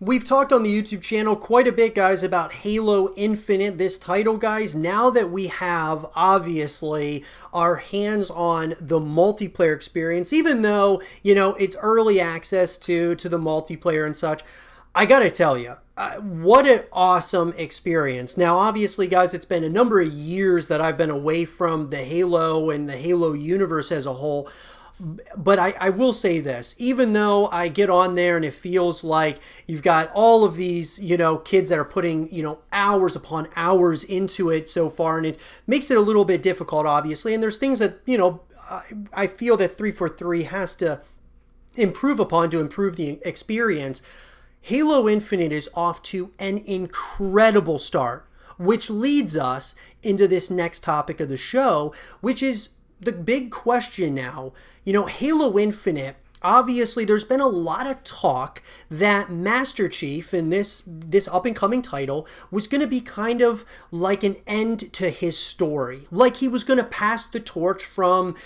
We've talked on the YouTube channel quite a bit, guys, about Halo Infinite, this title, guys. Now that we have, obviously, our hands on the multiplayer experience, even though, it's early access to the multiplayer and such, I gotta tell you, what an awesome experience. Now, obviously, guys, it's been a number of years that I've been away from the Halo and the Halo universe as a whole. But I will say this, even though I get on there and it feels like you've got all of these, kids that are putting, hours upon hours into it so far, and it makes it a little bit difficult, obviously. And there's things that, I feel that 343 has to improve upon to improve the experience. Halo Infinite is off to an incredible start, which leads us into this next topic of the show, which is the big question now. Halo Infinite, obviously there's been a lot of talk that Master Chief in this up-and-coming title was going to be kind of like an end to his story. Like he was going to pass the torch from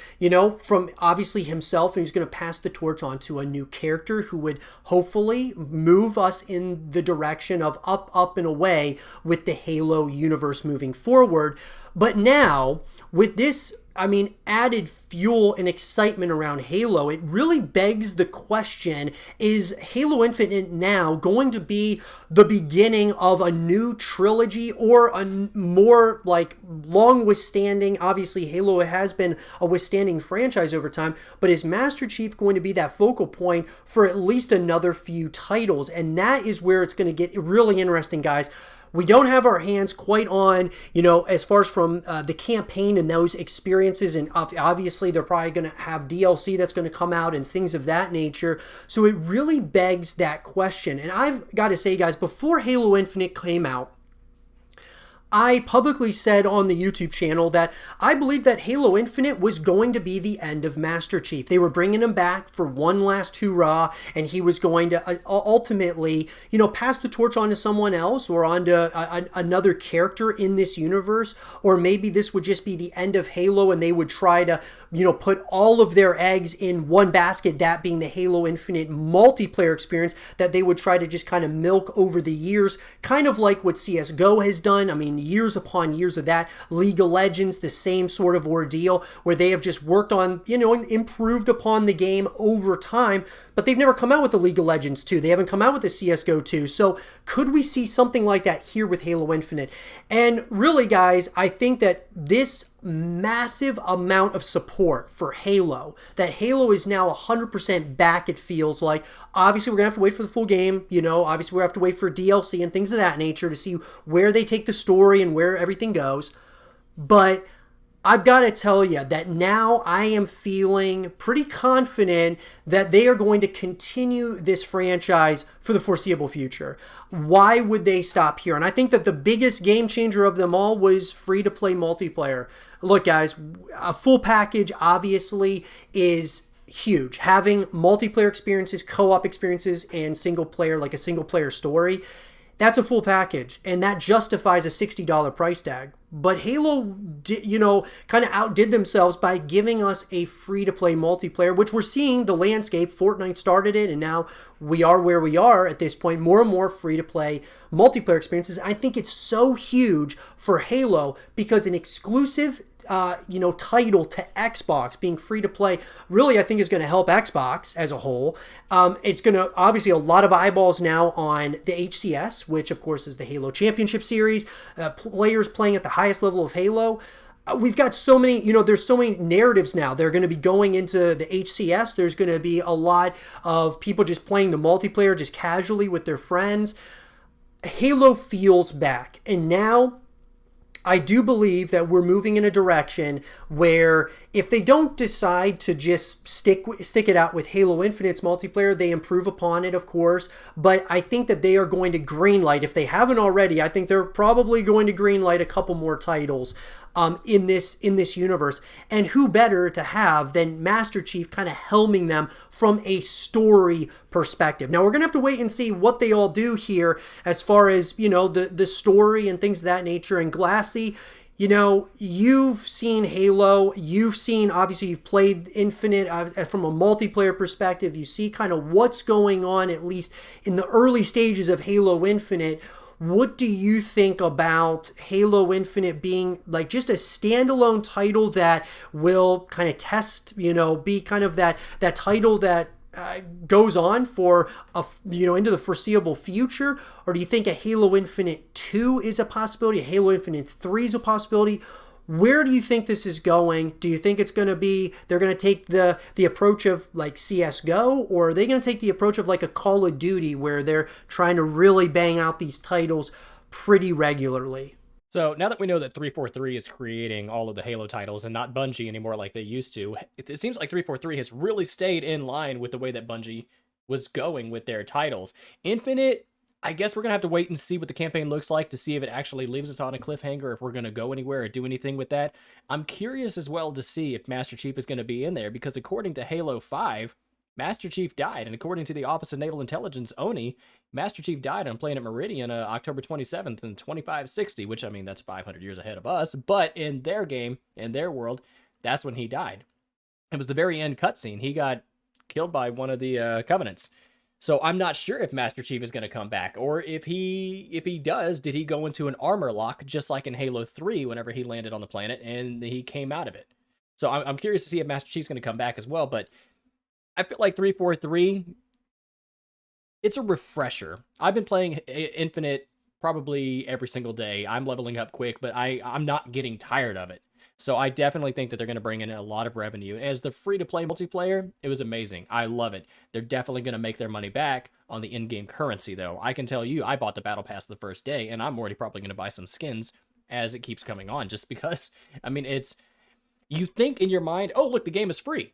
obviously himself, and he's going to pass the torch on to a new character who would hopefully move us in the direction of up, and away with the Halo universe moving forward. But now, with this added fuel and excitement around Halo, it really begs the question, is Halo Infinite now going to be the beginning of a new trilogy or a more long withstanding? Obviously, Halo has been a withstanding franchise over time, but is Master Chief going to be that focal point for at least another few titles? And that is where it's going to get really interesting, guys. We don't have our hands quite on, as far as from the campaign and those experiences. And obviously, they're probably going to have DLC that's going to come out and things of that nature. So it really begs that question. And I've got to say, guys, before Halo Infinite came out, I publicly said on the YouTube channel that I believed that Halo Infinite was going to be the end of Master Chief. They were bringing him back for one last hurrah, and he was going to ultimately, pass the torch on to someone else or on to another character in this universe. Or maybe this would just be the end of Halo, and they would try to, put all of their eggs in one basket, that being the Halo Infinite multiplayer experience that they would try to just kind of milk over the years, kind of like what CSGO has done. Years upon years of that. League of Legends, the same sort of ordeal where they have just worked on, and improved upon the game over time, but they've never come out with the League of Legends 2. They haven't come out with the CSGO 2. So could we see something like that here with Halo Infinite? And really, guys, I think that this massive amount of support for Halo, that Halo is now 100% back, it feels like. Obviously, we're going to have to wait for the full game. Obviously, we're going to have to wait for DLC and things of that nature to see where they take the story and where everything goes. But I've got to tell you that now I am feeling pretty confident that they are going to continue this franchise for the foreseeable future. Why would they stop here? And I think that the biggest game changer of them all was free-to-play multiplayer. Look, guys, a full package obviously is huge. Having multiplayer experiences, co-op experiences, and a single-player story, that's a full package, and that justifies a $60 price tag. But Halo, kind of outdid themselves by giving us a free-to-play multiplayer, which we're seeing the landscape. Fortnite started it, and now we are where we are at this point. More and more free-to-play multiplayer experiences. I think it's so huge for Halo because an exclusive title to Xbox being free to play really, I think, is going to help Xbox as a whole. It's going to obviously a lot of eyeballs now on the HCS, which of course is the Halo Championship Series, players playing at the highest level of Halo. We've got so many, there's so many narratives now. They're going to be going into the HCS. There's going to be a lot of people just playing the multiplayer just casually with their friends. Halo feels back, and now I do believe that we're moving in a direction where if they don't decide to just stick it out with Halo Infinite's multiplayer, they improve upon it, of course. But I think that they are going to greenlight, if they haven't already, I think they're probably going to greenlight a couple more titles in this universe. And who better to have than Master Chief kind of helming them from a story perspective. Now, we're going to have to wait and see what they all do here as far as, the story and things of that nature. And Glassy, You've seen Halo, you've seen, obviously, you've played Infinite from a multiplayer perspective. You see kind of what's going on, at least in the early stages of Halo Infinite. What do you think about Halo Infinite being like just a standalone title that will kind of test, be kind of that title that goes on for into the foreseeable future? Or do you think a Halo Infinite 2 is a possibility? A Halo Infinite 3 is a possibility? Where do you think this is going? Do you think it's going to be, they're going to take the approach of like CSGO, or are they going to take the approach of like a Call of Duty where they're trying to really bang out these titles pretty regularly? So now that we know that 343 is creating all of the Halo titles and not Bungie anymore like they used to, it seems like 343 has really stayed in line with the way that Bungie was going with their titles. Infinite, I guess we're going to have to wait and see what the campaign looks like to see if it actually leaves us on a cliffhanger, if we're going to go anywhere or do anything with that. I'm curious as well to see if Master Chief is going to be in there, because according to Halo 5, Master Chief died, and according to the Office of Naval Intelligence, ONI, Master Chief died on planet Meridian October 27th in 2560, which, I mean, that's 500 years ahead of us, but in their game, in their world, that's when he died. It was the very end cutscene. He got killed by one of the Covenants. So I'm not sure if Master Chief is going to come back, or if he does, did he go into an armor lock just like in Halo 3 whenever he landed on the planet and he came out of it? So I'm curious to see if Master Chief's going to come back as well, but I feel like 343, it's a refresher. I've been playing Infinite probably every single day. I'm leveling up quick, but I'm not getting tired of it. So I definitely think that they're going to bring in a lot of revenue. As the free-to-play multiplayer, it was amazing. I love it. They're definitely going to make their money back on the in-game currency, though. I can tell you, I bought the Battle Pass the first day, and I'm already probably going to buy some skins as it keeps coming on, just because, I mean, you think in your mind, oh, look, the game is free.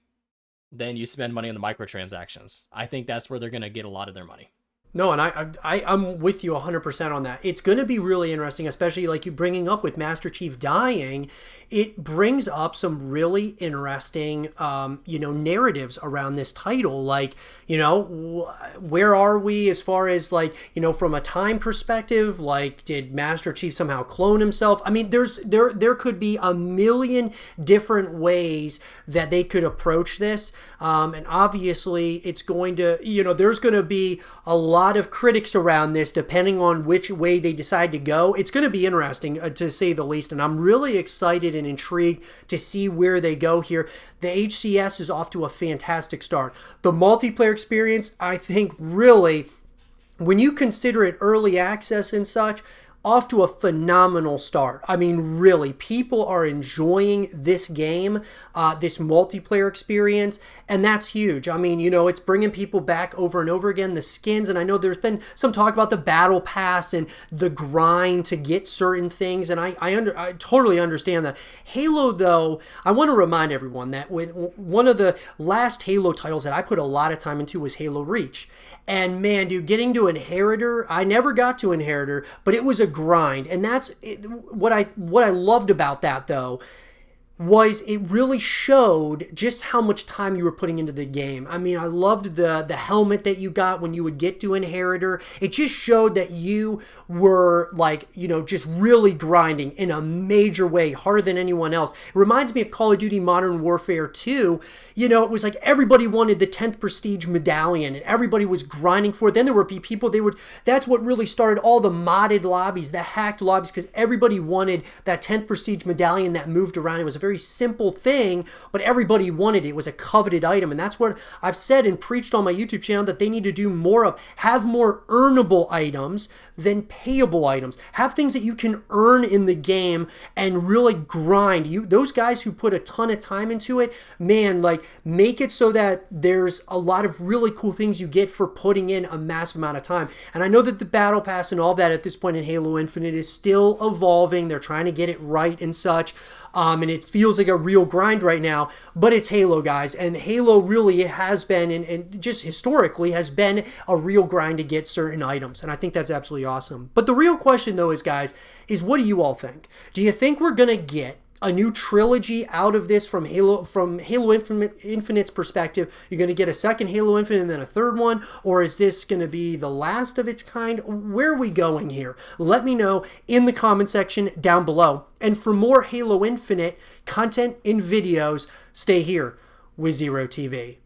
Then you spend money on the microtransactions. I think that's where they're going to get a lot of their money. No, and I'm with you 100% on that. It's going to be really interesting, especially like you bringing up with Master Chief dying. It brings up some really interesting, narratives around this title. Like, where are we as far as like, from a time perspective? Like, did Master Chief somehow clone himself? I mean, there could be a million different ways that they could approach this. And obviously, it's going to, there's going to be a lot of critics around this depending on which way they decide to go. It's going to be interesting, to say the least, and I'm really excited and intrigued to see where they go here. The HCS is off to a fantastic start. The multiplayer experience, I think, really, when you consider it early access and such, off to a phenomenal start. I mean, really, people are enjoying this game, this multiplayer experience, and that's huge. I mean, it's bringing people back over and over again, the skins, and I know there's been some talk about the battle pass and the grind to get certain things, and I totally understand that. Halo, though, I want to remind everyone that one of the last Halo titles that I put a lot of time into was Halo Reach. And man, dude, getting to Inheritor, I never got to Inheritor, but it was a grind. And that's what I loved about that, though, was it really showed just how much time you were putting into the game. I mean, I loved the helmet that you got when you would get to Inheritor. It just showed that you were like, just really grinding in a major way, harder than anyone else. It reminds me of Call of Duty Modern Warfare 2. It was like everybody wanted the 10th Prestige medallion and everybody was grinding for it. Then there would be people, that's what really started all the modded lobbies, the hacked lobbies, because everybody wanted that 10th Prestige medallion that moved around. It was a very simple thing, but everybody wanted it. It was a coveted item, and that's what I've said and preached on my YouTube channel, that they need to do more of. Have more earnable items than payable items. Have things that you can earn in the game and really grind. Those guys who put a ton of time into it, man, like, make it so that there's a lot of really cool things you get for putting in a massive amount of time. And I know that the battle pass and all that at this point in Halo Infinite is still evolving. They're trying to get it right and such. And it feels like a real grind right now, but it's Halo, guys. And Halo really has been, and just historically has been, a real grind to get certain items. And I think that's absolutely awesome. But the real question, though, is, guys, is what do you all think? Do you think we're going to get a new trilogy out of this from Halo Infinite's perspective? You're going to get a second Halo Infinite and then a third one? Or is this going to be the last of its kind? Where are we going here? Let me know in the comment section down below. And for more Halo Infinite content and videos, stay here with Zero TV.